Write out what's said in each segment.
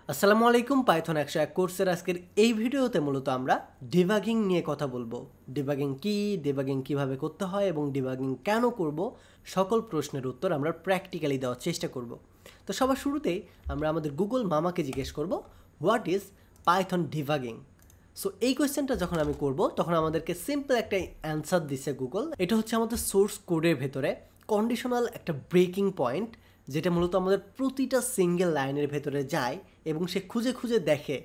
আসসালামু আলাইকুম পাইথন 101 কোর্সের আজকের এই ভিডিওতে মূলত আমরা ডিবাগিং নিয়ে কথা বলবো। ডিবাগিং কি, ডিবাগিং কিভাবে করতে হয় এবং ডিবাগিং কেন করব, সকল প্রশ্নের উত্তর আমরা প্র্যাকটিক্যালি দেওয়ার চেষ্টা করব। তো সবার শুরুতেই আমরা আমাদের গুগল মামাকে জিজ্ঞেস করব what is Python debugging. So এই কোয়েশ্চেনটা যখন আমি করব তখন আমাদেরকে সিম্পল একটা অ্যান্সার দিচ্ছে গুগল। এটা হচ্ছে আমাদের সোর্স কোডের ভেতরে কন্ডিশনাল একটা ব্রেকিং পয়েন্ট, যেটা মূলত আমাদের প্রতিটা সিঙ্গেল লাইনের ভেতরে যায় এবং সে খুঁজে খুঁজে দেখে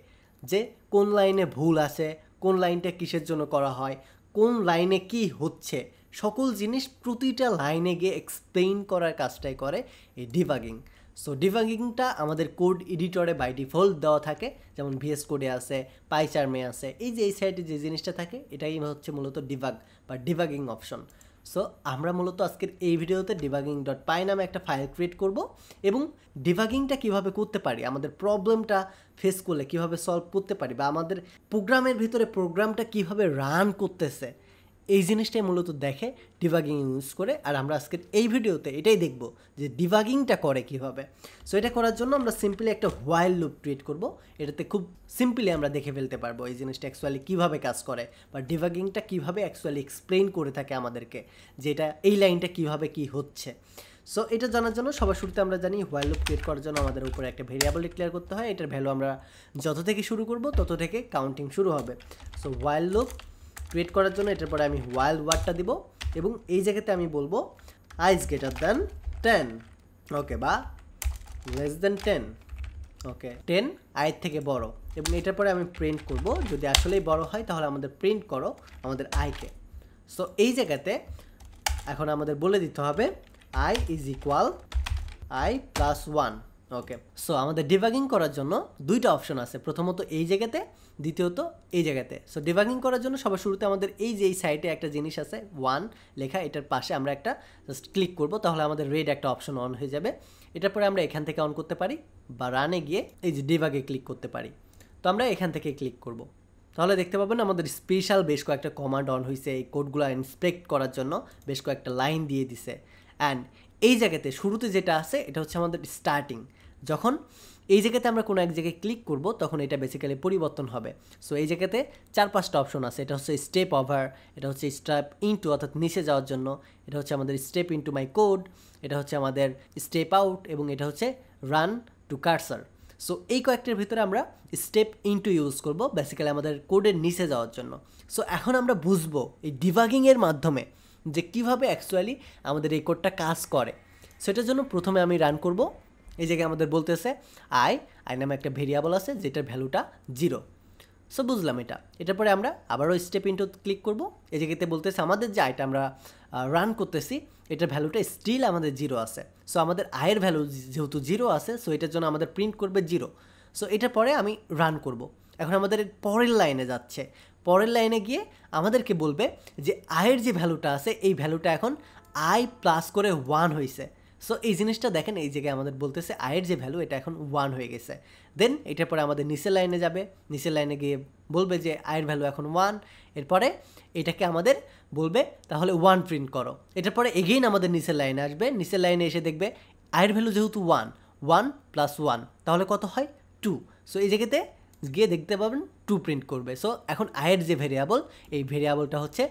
যে কোন লাইনে ভুল আছে, কোন লাইনটা কিসের জন্য করা হয়, কোন লাইনে কি হচ্ছে, সকল জিনিস প্রতিটা লাইনে গিয়ে এক্সপ্লেইন করার কাজটাই করে এই ডিবাগিং। সো ডিবাগিংটা আমাদের কোড এডিটরে বাই ডিফল্ট দেওয়া থাকে, যেমন ভিএস কোডে আছে, পাইচার্মে আছে। এই যে এই সাইডে যে জিনিসটা থাকে এটাই হচ্ছে মূলত ডিবাগ বা ডিবাগিং অপশন। সো আমরা মূলত আজকের এই ভিডিওতে debugging.py নামে একটা ফাইল ক্রিয়েট করব এবং ডিবাগিংটা কিভাবে করতে পারি, আমাদের প্রবলেমটা ফেস করলে কিভাবে সলভ করতে পারি, বা আমাদের প্রোগ্রামের ভিতরে প্রোগ্রামটা কিভাবে রান করতেছে, এই জিনিসটাই মূলত দেখে ডিবাগিং ইউজ করে। আর আমরা আজকের এই ভিডিওতে এটাই দেখব যে ডিবাগিংটা করে কিভাবে। সো এটা করার জন্য আমরা সিম্পলি একটা হোয়াইল লুপ ক্রিয়েট করব। এটাতে খুব সিম্পলি আমরা দেখে ফেলতে পারবো এই জিনিসটা অ্যাকচুয়ালি কীভাবে কাজ করে বা ডিবাগিংটা কীভাবে অ্যাকচুয়ালি এক্সপ্লেইন করে থাকে আমাদেরকে, যে এটা এই লাইনটা কীভাবে কি হচ্ছে। সো এটা জানার জন্য সবার শুরুতে আমরা জানি হোয়াইল লুপ ক্রিয়েট করার জন্য আমাদের উপরে একটা ভেরিয়েবল ডিক্লেয়ার করতে হয়। এটার ভ্যালু আমরা যত থেকে শুরু করব তত থেকে কাউন্টিং শুরু হবে। সো হোয়াইল লুপ ক্রিয়েট করার জন্য এটার পরে আমি হোয়াইল ওয়ার্ডটা দিব এবং এই জায়গাতে আমি বলবো i is greater than 10, ওকে, বা লেস দেন 10, ওকে, 10 i থেকে বড়। এবং এটার পরে আমি প্রিন্ট করব, যদি আসলেই বড় হয় তাহলে আমাদের প্রিন্ট করো আমাদের i-কে। সো এই জায়গাতে এখন আমাদের বলে দিতে হবে i is equal i plus 1, okay. So আমাদের ডিবাগিং করার জন্য দুইটা অপশন আছে, প্রথমত এই জায়গাতে, দ্বিতীয়ত এই জায়গাতে। সো ডিবাগিং করার জন্য সবার শুরুতে আমাদের এই যে এই সাইটে একটা জিনিস আছে 1 লেখা, এটার পাশে আমরা একটা জাস্ট ক্লিক করব, তাহলে আমাদের রেড একটা অপশন অন হয়ে যাবে। এটার পরে আমরা এখান থেকে অন করতে পারি বা রানে গিয়ে এই যে ডিবাগে ক্লিক করতে পারি। তো আমরা এখান থেকে ক্লিক করব, তাহলে দেখতে পাবেন আমাদের স্পেশাল বেশ কয়েকটা কমান্ড অন হয়েছে এই কোডগুলো ইন্সপেক্ট করার জন্য, বেশ কয়েকটা লাইন দিয়ে দিছে। অ্যান্ড এই জায়গাতে শুরুতে যেটা আছে এটা হচ্ছে আমাদের স্টার্টিং। যখন এই জায়গাতে আমরা কোনো এক জায়গায় ক্লিক করব তখন এটা বেসিক্যালি পরিবর্তন হবে। সো এই জায়গাতে 4-5টা অপশন আছে। এটা হচ্ছে স্টেপ ওভার, এটা হচ্ছে স্টেপ ইনটু অর্থাৎ নিচে যাওয়ার জন্য, এটা হচ্ছে আমাদের স্টেপ ইনটু মাই কোড, এটা হচ্ছে আমাদের স্টেপ আউট, এবং এটা হচ্ছে রান টু কার্সার। সো এই কয়েকটার ভিতরে আমরা স্টেপ ইনটু ইউজ করব বেসিক্যালি আমাদের কোডের নিচে যাওয়ার জন্য। সো এখন আমরা বুঝবো এই ডিবাগিংয়ের মাধ্যমে যে কীভাবে অ্যাকচুয়ালি আমাদের এই কোডটা কাজ করে। সেটার জন্য প্রথমে আমি রান করব। এই জায়গায় আমাদের বলতেছে আই নামে একটা ভেরিয়েবল আছে যেটার ভ্যালুটা 0। সো বুঝলাম এটা। এটার পরে আমরা আবারও স্টেপ ইনটু ক্লিক করব। এই জায়গাতে বলতেছে আমাদের যে আইটা আমরা রান করতেছি এটার ভ্যালুটা স্টিল আমাদের 0 আছে। সো আমাদের আয়ের ভ্যালু যেহেতু 0 আছে, সো এটার জন্য আমাদের প্রিন্ট করবে 0। সো এটার পরে আমি রান করব। এখন আমাদের পরের লাইনে যাচ্ছে, পরের লাইনে গিয়ে আমাদেরকে বলবে যে আয়ের যে ভ্যালুটা আছে এই ভ্যালুটা এখন আই প্লাস করে 1 হয়েছে। সো এই জিনিসটা দেখেন, এই জায়গায় আমাদের বলতেছে আয়ের যে ভ্যালু এটা এখন 1 হয়ে গেছে। দেন এটার পরে আমাদের নিচের লাইনে যাবে, নিচের লাইনে গিয়ে বলবে যে আয়ের ভ্যালু এখন 1। এরপরে এটাকে আমাদের বলবে তাহলে 1 প্রিন্ট করো। এটার পরে এগেইন আমাদের নিচের লাইনে আসবে, নিচের লাইনে এসে দেখবে আয়ের ভ্যালু যেহেতু 1 প্লাস 1 তাহলে কত হয় 2। সো এই জায়গাতে গিয়ে দেখতে পাবেন 2 প্রিন্ট করবে। সো এখন আয়ের যে ভেরিয়েবল, এই ভেরিয়েবলটা হচ্ছে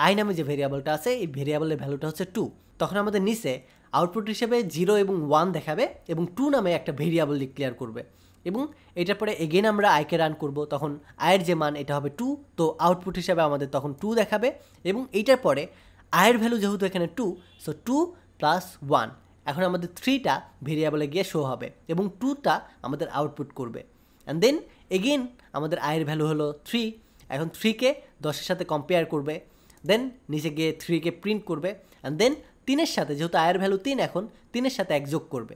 আই নামে যে ভেরিয়েবলটা আছে এই ভেরিয়েবলের ভ্যালুটা হচ্ছে 2। তখন আমাদের নিচে আউটপুট হিসেবে 0 এবং 1 দেখাবে এবং 2 নামে একটা ভেরিয়েবল ডিক্লেয়ার করবে। এবং এটার পরে এগেন আমরা আইকে রান করব, তখন আয়ের যে মান এটা হবে 2, তো আউটপুট হিসাবে আমাদের তখন 2 দেখাবে। এবং এইটার পরে আয়ের ভ্যালু যেহেতু এখানে 2, সো 2 প্লাস 1, এখন আমাদের 3টা ভেরিয়েবলে গিয়ে শো হবে এবং 2টা আমাদের আউটপুট করবে। অ্যান্ড দেন এগেন আমাদের আয়ের ভ্যালু হলো 3, এখন 3কে 10-এর সাথে কম্পেয়ার করবে, দেন নিচে গিয়ে 3কে প্রিন্ট করবে। অ্যান্ড দেন 3-এর সাথে, যেহেতু আয়ের ভ্যালু 3, এখন 3-এর সাথে 1 যোগ করবে,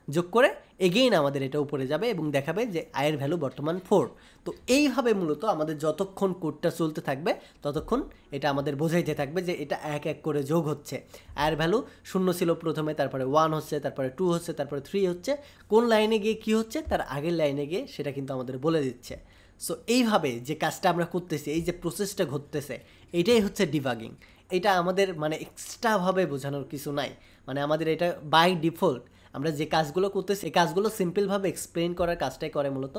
যোগ করে এগেইন আমাদের এটা উপরে যাবে এবং দেখাবে যে আয়ের ভ্যালু বর্তমান 4। তো এইভাবে মূলত আমাদের যতক্ষণ কোডটা চলতে থাকবে ততক্ষণ এটা আমাদের বোঝাইতে থাকবে যে এটা এক এক করে যোগ হচ্ছে। আয়ের ভ্যালু 0 ছিল প্রথমে, তারপরে 1 হচ্ছে, তারপরে 2 হচ্ছে, তারপরে 3 হচ্ছে, কোন লাইনে গিয়ে কী হচ্ছে তার আগের লাইনে গিয়ে সেটা কিন্তু আমাদের বলে দিচ্ছে। সো এইভাবে যে কাজটা আমরা করতেছি, এই যে প্রসেসটা ঘটতেছে, এটাই হচ্ছে ডিবাগিং। এটা আমাদের মানে এক্সট্রাভাবে বোঝানোর কিছু নাই, মানে আমাদের এটা বাই ডিফল্ট আমরা যে কাজগুলো করতেছি এই কাজগুলো সিম্পলভাবে এক্সপ্লেন করার কাজটাই করে মূলত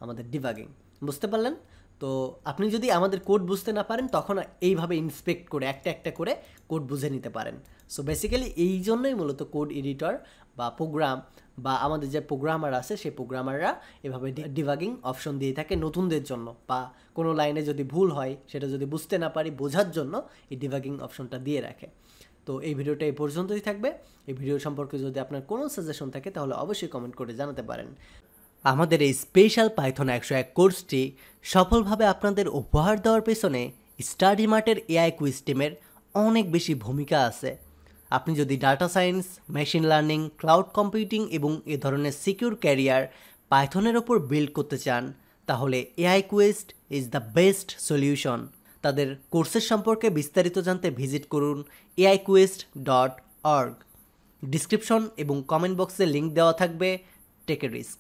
আমাদের ডিবাগিং। বুঝতে পারলেন? তো আপনি যদি আমাদের কোড বুঝতে না পারেন তখন এইভাবে ইন্সপেক্ট করে একটা একটা করে কোড বুঝে নিতে পারেন। সো বেসিক্যালি এই জন্যই মূলত কোড এডিটর বা প্রোগ্রাম বা আমাদের যে প্রোগ্রামার আছে সেই প্রোগ্রামাররা এভাবে ডিবাগিং অপশন দিয়ে থাকে নতুনদের জন্য, বা কোনো লাইনে যদি ভুল হয় সেটা যদি বুঝতে না পারি বোঝার জন্য এই ডিবাগিং অপশনটা দিয়ে রাখে। তো এই ভিডিওটা এই পর্যন্তই থাকবে। এই ভিডিও সম্পর্কে যদি আপনার কোনো সাজেশন থাকে তাহলে অবশ্যই কমেন্ট করে জানাতে পারেন। আমাদের এই স্পেশাল পাইথন 101 কোর্সটি সফলভাবে আপনাদের উপহার দেওয়ার পেছনে স্টাডি মার্টের এআই কুইজ টিমের অনেক বেশি ভূমিকা আছে। আপনি যদি data science, machine learning, cloud computing এবং এ ধরনের সিকিউর ক্যারিয়ার পাইথনের ওপর বিল্ড করতে চান তাহলে aiQuest is the best solution. তাদের কোর্সের সম্পর্কে বিস্তারিত জানতে ভিজিট করুন aiQuest.org। ডিসক্রিপশন এবং কমেন্ট বক্সে লিঙ্ক দেওয়া থাকবে। Take a risk.